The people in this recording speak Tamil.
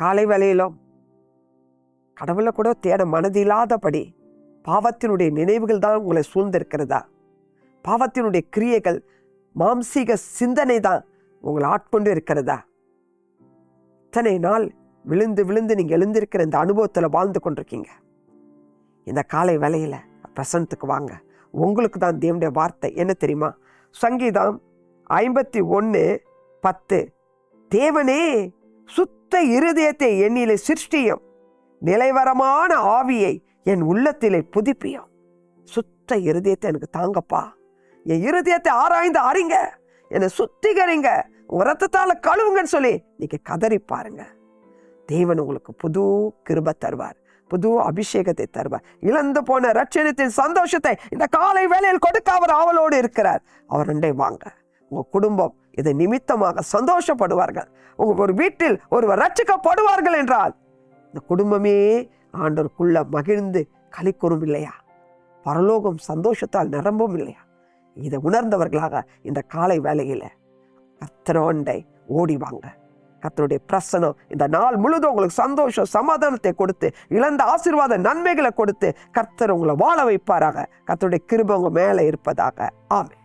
காலை வேளையிலும் கடவுளை கூட தேட மனதில்லாதபடி பாவத்தினுடைய நினைவுகள் தான் உங்களை சூழ்ந்திருக்கிறதா? பாவத்தினுடைய கிரியைகள், மாம்சீக சிந்தனை தான் உங்களை ஆட்கொண்டு இருக்கிறதா? இத்தனை நாள் விழுந்து விழுந்து நீங்கள் எழுந்திருக்கிற இந்த அனுபவத்தில் வாழ்ந்து கொண்டிருக்கீங்க. இந்த காலை வேளையில் பிரசன்னத்துக்கு வாங்க. உங்களுக்கு தான் தேவனுடைய வார்த்தை என்ன தெரியுமா? சங்கீதம் 51:10, தேவனே சுத்த இருதயத்தை என்னிலே சிருஷ்டியும், நிலைவரமான ஆவியை என் உள்ளத்திலே புதுப்பியும். சுத்த இருதயத்தை எனக்கு தாங்கப்பா. என் இருதயத்தை ஆராய்ந்து அறிங்க, என்னை சுத்திகரிங்க, உங்க ரத்தத்தால கழுவுங்கன்னு சொல்லி நீங்க கதறி பாருங்க. தேவன் உங்களுக்கு புது கிருபை தருவார், புது அபிஷேகத்தை தருவார். இழந்து போன ரட்சணத்தின் சந்தோஷத்தை இந்த காலை வேளையில் கொடுக்க அவர் ஆவலோடு இருக்கிறார். அவர் ரெண்டே வாங்க. உங்க குடும்பம் இதை நிமித்தமாக சந்தோஷப்படுவார்கள். உங்க ஒரு வீட்டில் ஒருவர் ரட்சிக்கப்படுவார்கள் என்றால் இந்த குடும்பமே ஆண்டவருக்குள்ள மகிழ்ந்து களி கூறும் இல்லையா? பரலோகம் சந்தோஷத்தால் நிரம்பும் இல்லையா? இதை உணர்ந்தவர்களாக இந்த காலை வேளையில கர்த்தரோண்டை ஓடி வாங்க. கர்த்தருடைய பிரசனம் இந்த நாள் முழுதும் உங்களுக்கு சந்தோஷம், சமாதானத்தை கொடுத்து, இழந்த ஆசீர்வாத நன்மைகளை கொடுத்து கர்த்தர் உங்களை வாழ வைப்பாராக. கர்த்தருடைய கிருபை உங்க மேல இருப்பதாக. ஆமென்.